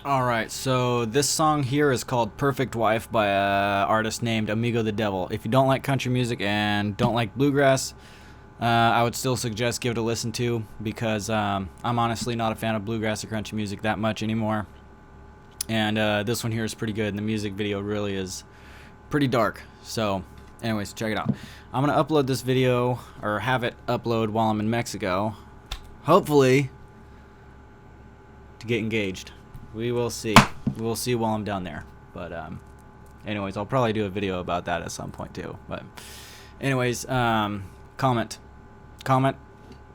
All right, so this song here is called Perfect Wife by an artist named Amigo the Devil. If you don't like country music and don't like bluegrass, I would still suggest give it a listen to because I'm honestly not a fan of bluegrass or country music that much anymore. And this one here is pretty good, and the music video really is pretty dark. So, anyways, check it out. I'm going to upload this video, or have it upload while I'm in Mexico. Hopefully, to get engaged. We will see. We'll see while I'm down there. But anyways, I'll probably do a video about that at some point too. But anyways, comment,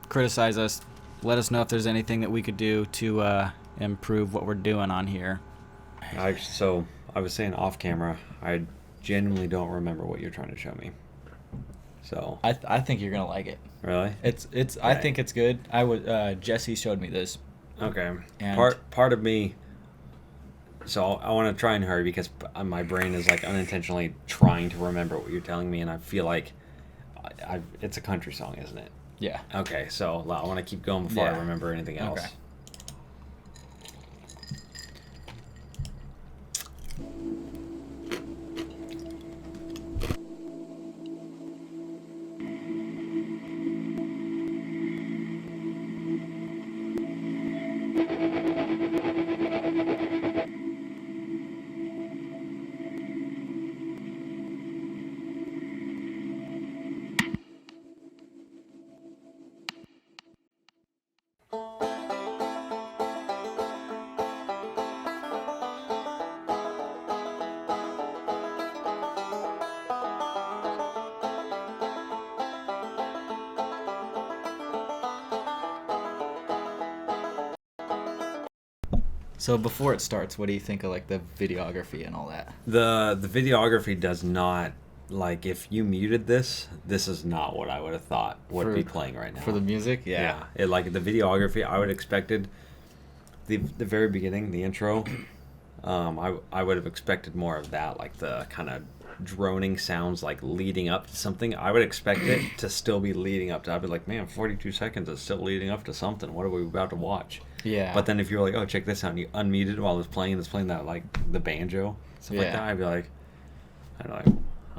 criticize us. Let us know if there's anything that we could do to improve what we're doing on here. So I was saying off camera, I genuinely don't remember what you're trying to show me. So I think you're gonna like it. really, It's I think it's good. Jesse showed me this. okay. And Part of me. So I want to try and hurry because my brain is like unintentionally trying to remember what you're telling me, and I feel like it's a country song, isn't it? yeah. Okay, so I want to keep going before I Yeah. remember anything else. Okay. So before it starts, what do you think of like the videography and all that? The videography does not, like, if you muted this is not what I would have thought would be playing right now. For the music? Yeah. It, like, the videography, I would expected the very beginning, the intro, I would have expected more of that, like the kind of droning sounds like leading up to something. I would expect it to still be leading up to. I'd be like, man, 42 seconds is still leading up to something. What are we about to watch? Yeah. But then if you were like, oh, check this out, and you unmuted while it's playing that, like, the banjo, stuff like Yeah. that, I'd be like,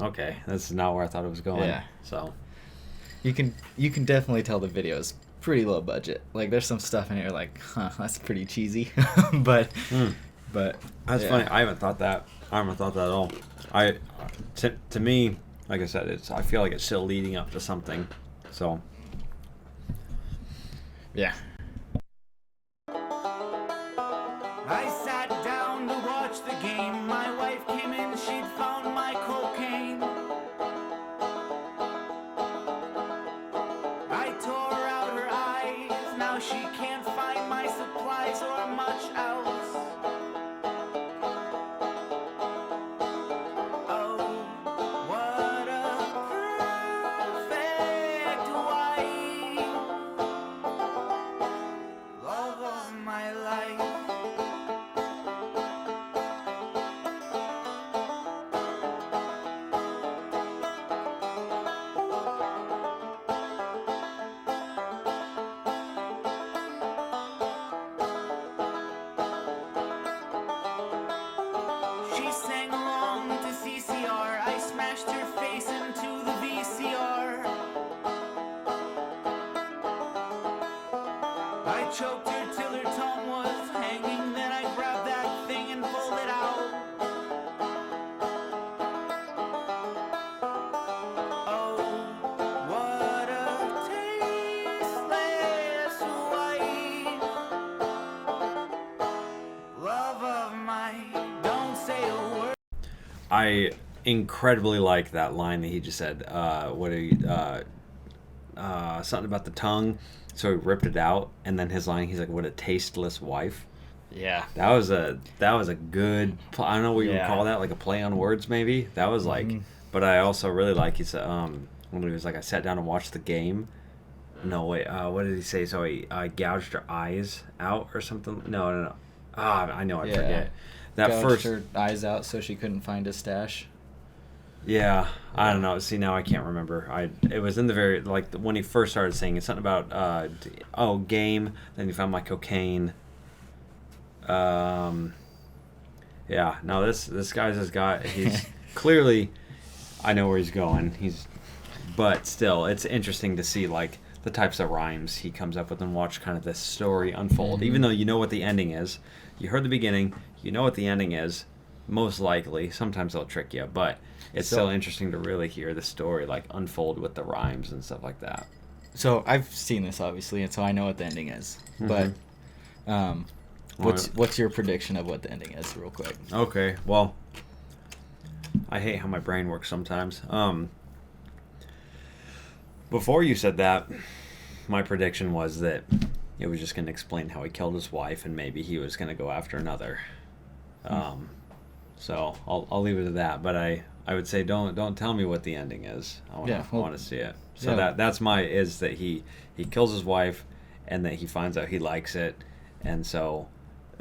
okay, this is not where I thought it was going. Yeah. So, You can definitely tell the video's pretty low budget. Like there's some stuff in here like, huh, that's pretty cheesy. but but that's yeah. funny. I haven't thought that. I haven't thought that at all. To me, like I said, I feel like it's still leading up to something. So, Yeah. I sat down to watch the game. My wife came in, she'd found my cocaine. I tore out her eyes, now she can't find my supplies or much else. Oh, what a perfect wife, love of my life. She sang along to CCR. I smashed her face into the VCR. I choked her till her tongue was hanging. Then I grabbed that thing and pulled it out. Oh, what a tasteless wife, love of mine. Don't say a word. I incredibly like that line that he just said. What are you? Something about the tongue. So he ripped it out, and then his line, he's like, "What a tasteless wife." Yeah. That was a good. I don't know what you would Yeah. call that, like a play on words, maybe. That was like. But I also really like he said when he was like, I sat down and watched the game. No wait, what did he say? So he gouged her eyes out or something. No. I know, I Yeah. forget. That Gouged first. her eyes out so she couldn't find his stash. Yeah, I don't know. See, now I can't remember. It was in the very, like, when he first started saying it's something about game. Then he found my cocaine. Yeah, no, this guy's just got. He's clearly, I know where he's going. But still, it's interesting to see like the types of rhymes he comes up with and watch kind of this story unfold. Even though you know what the ending is, you heard the beginning, you know what the ending is. Most likely, sometimes they'll trick you, but it's still interesting to really hear the story like unfold with the rhymes and stuff like that. So I've seen this obviously, and so I know what the ending is. But what's your prediction of what the ending is, real quick? Okay, well, I hate how my brain works sometimes. Before you said that, my prediction was that it was just going to explain how he killed his wife, and maybe he was going to go after another. So I'll leave it at that. But I would say don't tell me what the ending is. I want to see it. So that's is that he kills his wife, and that he finds out he likes it, and so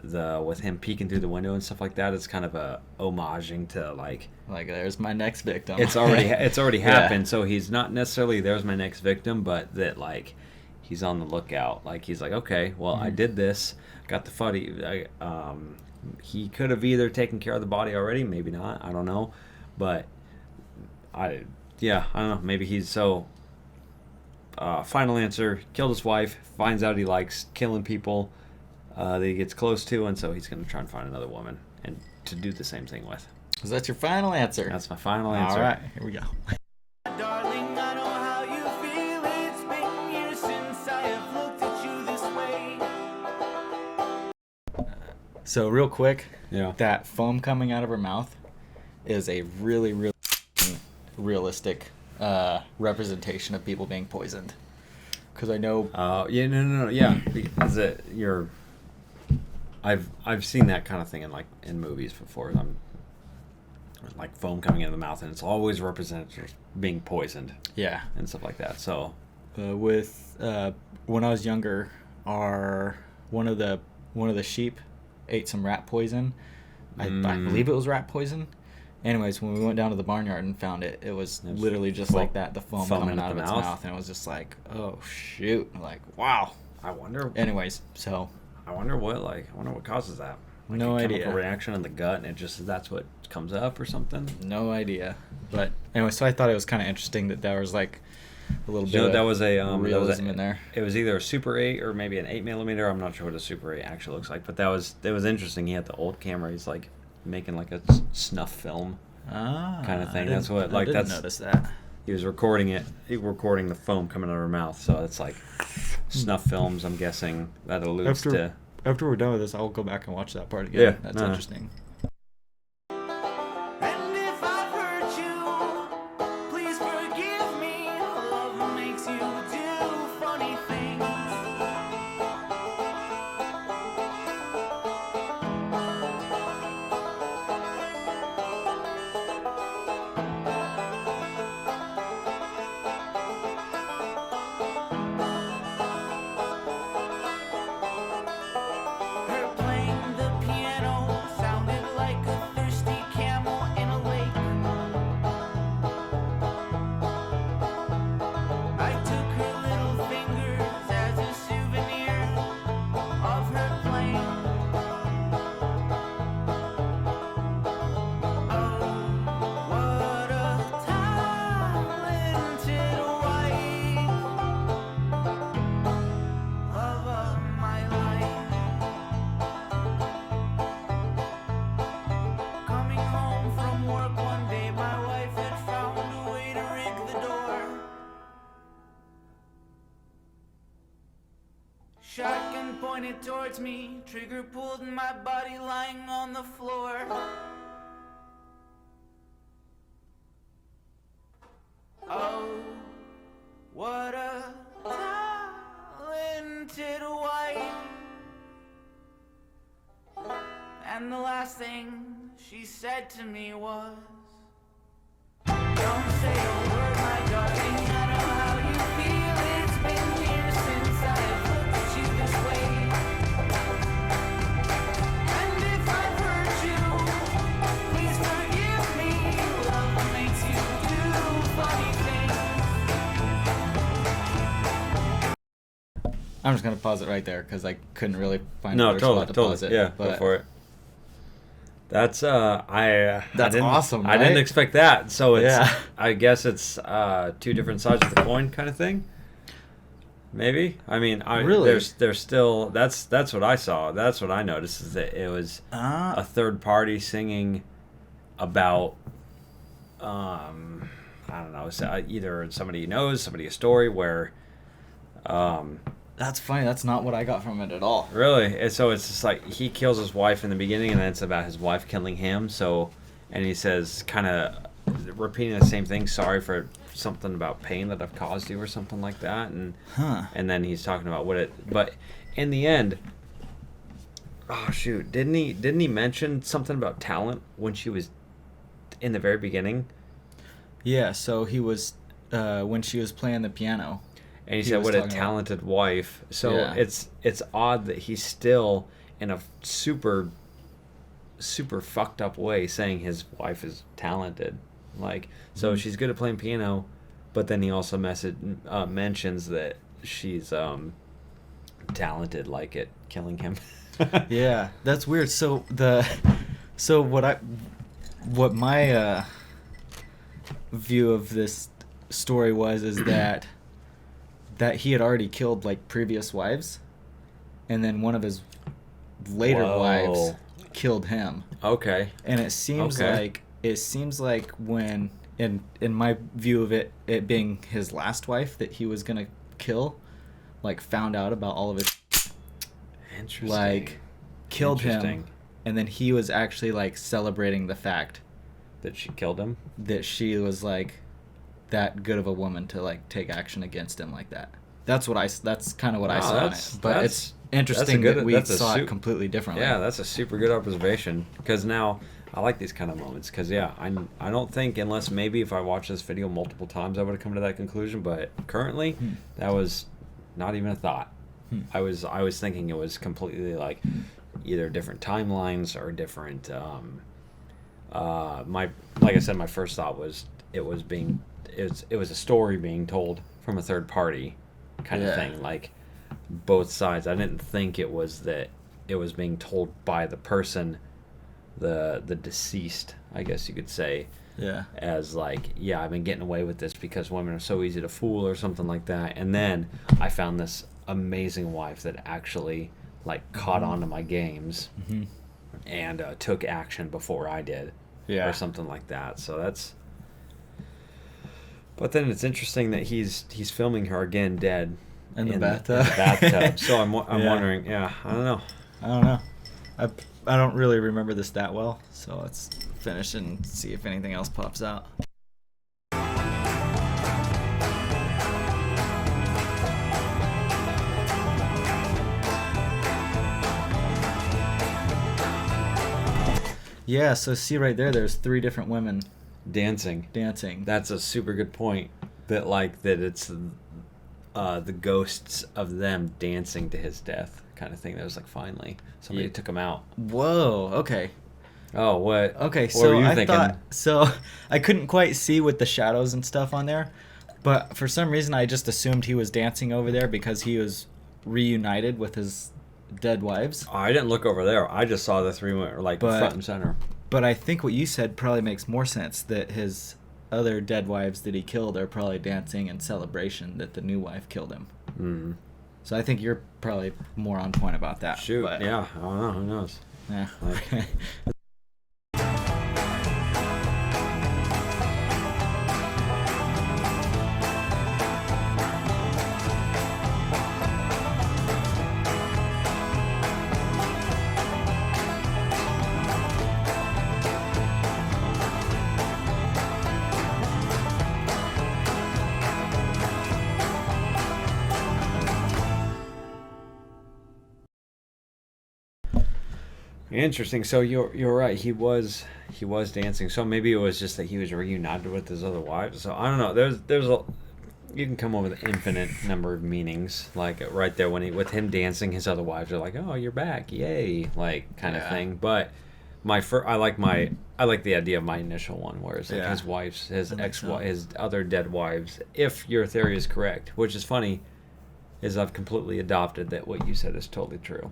with him peeking through the window and stuff like that, it's kind of a homaging to like there's my next victim. It's already happened, so he's not necessarily there's my next victim, but that like he's on the lookout. Like he's like, okay, well I did this, got the footy. He could have either taken care of the body already, maybe not. I don't know, but I don't know. Maybe he's so. Final answer: killed his wife. Finds out he likes killing people that he gets close to, and so he's going to try and find another woman and to do the same thing with. Is that your final answer? That's my final answer. All right, here we go. Darling, I know how you feel. It's been years since I have looked at you this way. So real quick, Yeah. that foam coming out of her mouth is a really, really realistic representation of people being poisoned. Because I know. No, yeah. Because I've seen that kind of thing in movies before. Like foam coming out of the mouth, and it's always represented as being poisoned. Yeah. And stuff like that. So. When I was younger, one of the sheep ate some rat poison. I believe it was rat poison. Anyways, when we went down to the barnyard and found it, it was literally just like that, the foam coming out of its mouth, and it was just like, oh shoot, like wow. I wonder. Anyways, so I wonder what causes that. Like no a idea. Chemical reaction in the gut, and that's what comes up or something. No idea. But anyway, so I thought it was kind of interesting that there was like a little bit. That was a realism in there. It was either a Super 8 or maybe an 8mm. I'm not sure what a Super 8 actually looks like, but it was interesting. He had the old camera. He's like making like a snuff film kind of thing. That's what I didn't notice that. He was recording it. He was recording the foam coming out of her mouth, so it's like snuff films. I'm guessing that alludes to. After we're done with this, I'll go back and watch that part again. Yeah, That's interesting. And if I've hurt you, please forgive me. Love makes you do funny things. Her playing the piano sounded like a thirsty camel in a lake. I took her little fingers as a souvenir of her playing. Oh, what a talented wife, love of my life. Coming home from work one day, my wife had found a way to rig the door. Shotgun pointed towards me, trigger pulled and my body lying on the floor. Oh, what a talented wife. And the last thing she said to me was, don't say a word, my darling, I know how you feel. It's been years since I have looked at you this way. And if I've hurt you, please forgive me. Love makes you do funny things. I'm just gonna pause it right there because I couldn't really find No, another totally, spot to totally. pause it. Yeah, but go for it. That's I That's didn't, awesome, I didn't right? expect that. So it's Yeah. I guess it's two different sides of the coin kind of thing. Maybe. I mean, Really? there's still that's what I saw. That's what I noticed is that it was a third party singing about I don't know, either somebody he knows, somebody a story where That's funny. That's not what I got from it at all. really, and so it's just like he kills his wife in the beginning, and then it's about his wife killing him. So, and he says, kind of repeating the same thing. Sorry for something about pain that I've caused you, or something like that. And Huh. and then he's talking about what it. But in the end, oh shoot, didn't he mention something about talent when she was in the very beginning? Yeah. So he was when she was playing the piano. And he He said, was "What a talking about- talented wife." So Yeah. it's odd that he's still in a super fucked up way saying his wife is talented. Like, so she's good at playing piano, but then he also mentions that she's talented, like at killing him. Yeah, that's weird. So what my view of this story is that he had already killed like previous wives, and then one of his later Whoa. wives killed him. Okay. And it seems Okay. like when in my view of it being his last wife that he was gonna kill, like found out about all of his, Interesting. like killed him, Interesting. and then he was actually like celebrating the fact That she killed him. that she was like that good of a woman to like take action against him like that. That's kind of what I Wow, saw in that's- it. But that's- it's interesting that's a good- that we that's a saw it su- completely differently. Yeah, that's a super good observation. Because now I like these kind of moments. Because I don't think, unless maybe if I watched this video multiple times, I would have come to that conclusion. But currently, that was not even a thought. I was thinking it was completely like either different timelines or different. Like I said, my first thought was it was a story being told from a third party kind of Yeah. thing, like both sides. I didn't think it was that it was being told by the person, the deceased, I guess you could say, Yeah. as like, yeah, I've been getting away with this because women are so easy to fool or something like that. And then I found this amazing wife that actually like caught on to my games and took action before I did, Yeah. or something like that. So that's. But then it's interesting that he's filming her again dead In the in bathtub. the bathtub. So I'm Yeah. wondering, yeah, I don't know. I don't know. I don't really remember this that well, so let's finish and see if anything else pops out. Yeah, so see right there's 3 different women Dancing. dancing. That's a super good point. That it's the ghosts of them dancing to his death kind of thing. That was like finally somebody Yeah. took him out. Whoa, okay. Oh, what? Okay, What so were you I thinking? thought I couldn't quite see with the shadows and stuff on there, but for some reason I just assumed he was dancing over there because he was reunited with his dead wives. Oh, I didn't look over there. I just saw the 3 like But- front and center. But I think what you said probably makes more sense, that his other dead wives that he killed are probably dancing in celebration that the new wife killed him. Mm. So I think you're probably more on point about that. Shoot, but, yeah, I don't know. Who knows? Yeah. Like- Okay. Interesting. So you're right. He was dancing. So maybe it was just that he was reunited with his other wives. So I don't know. There's a you can come up with an infinite number of meanings. Like right there when with him dancing, his other wives are like, "Oh, you're back, yay!" like kind of Yeah. thing. But I like the idea of my initial one, where it's like Yeah. his wife's, his That makes ex-wife, sense. his other dead wives. If your theory is correct, which is funny. is I've completely adopted that what you said is totally true.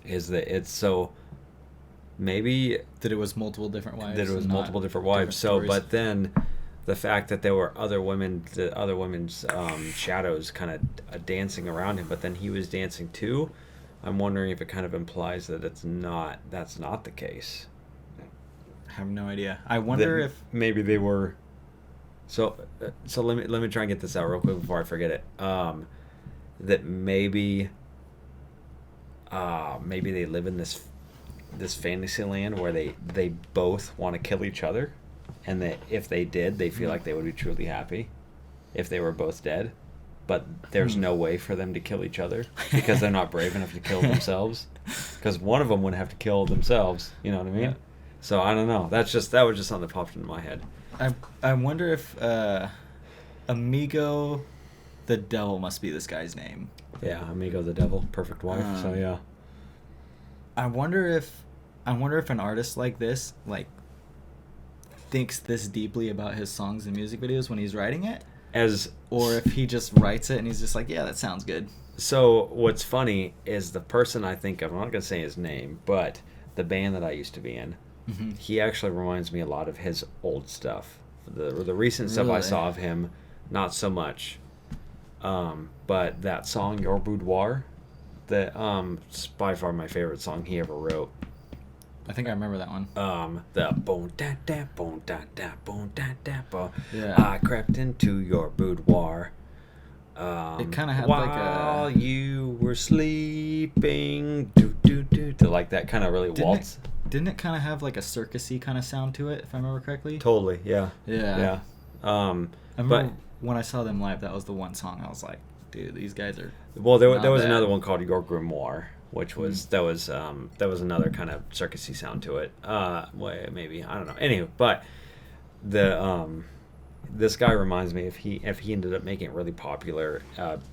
Is that it's so maybe That it was multiple different wives. that it was and not multiple different wives. So, stories. but then the fact that there were other women, the other women's shadows kind of dancing around him, but then he was dancing too. I'm wondering if it kind of implies that that's not the case. I have no idea. I wonder That if maybe they were. So let me try and get this out real quick before I forget it. That maybe they live in this fantasy land where they both want to kill each other, and that if they did, they feel like they would be truly happy if they were both dead. But there's no way for them to kill each other because they're not brave enough to kill themselves. Because one of them would have to kill themselves. You know what I mean? Yeah. So I don't know. That was just something that popped into my head. I wonder if Amigo the Devil must be this guy's name. Yeah, Amigo the Devil, perfect wife. So yeah. I wonder if an artist like this thinks this deeply about his songs and music videos when he's writing it, or if he just writes it and he's just like, yeah, that sounds good. So what's funny is the person I think of, I'm not gonna say his name, but the band that I used to be in, he actually reminds me a lot of his old stuff. The recent stuff I Really? saw of him, not so much. But that song Your Boudoir, it's by far my favorite song he ever wrote. I think I remember that one. The boom da da boom da da boom da da boom. Yeah. I crept into your boudoir. It kinda had like a- while you were sleeping, do do do, to like that kind of really waltz. Didn't it kind of have like a circusy kind of sound to it, if I remember correctly? Totally, yeah, Yeah. yeah. I remember But when I saw them live, that was the one song I was like, dude, these guys are. well, there Not was bad. another one called Your Grimoire, which was that was another kind of circusy sound to it. Maybe I don't know. Anyway, but the this guy reminds me if he ended up making it really popular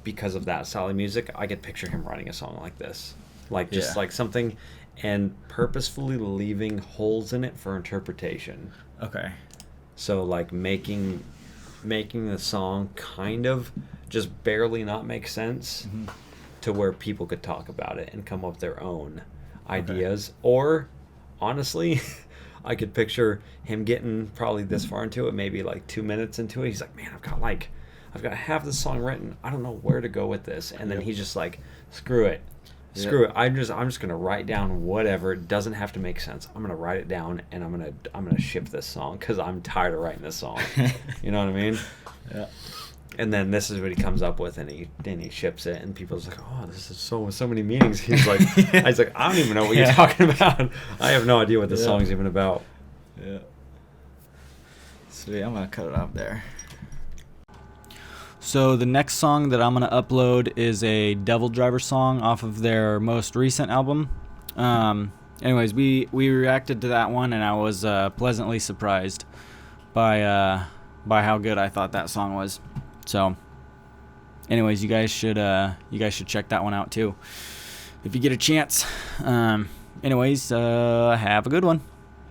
because of that style of music, I could picture him writing a song like this, like just Yeah. like something, and purposefully leaving holes in it for interpretation. Okay. So like making the song kind of just barely not make sense to where people could talk about it and come up with their own ideas. Or honestly, I could picture him getting probably this far into it, maybe like 2 minutes into it. He's like, man, I've got half this song written. I don't know where to go with this. And then he's just like, screw it. Screw it. I'm just gonna write down whatever. It doesn't have to make sense. I'm gonna write it down and I'm gonna ship this song because I'm tired of writing this song. You know what I mean? Yeah. And then this is what he comes up with, and he ships it, and people's like, "Oh, this is so many meanings." He's like, I don't even know what you're talking about. I have no idea what this song's even about. Yeah. Sweet. I'm gonna cut it off there. So the next song that I'm gonna upload is a Devil Driver song off of their most recent album. Anyways, we reacted to that one, and I was pleasantly surprised by how good I thought that song was. So, anyways, you guys should check that one out too if you get a chance. Anyways, have a good one.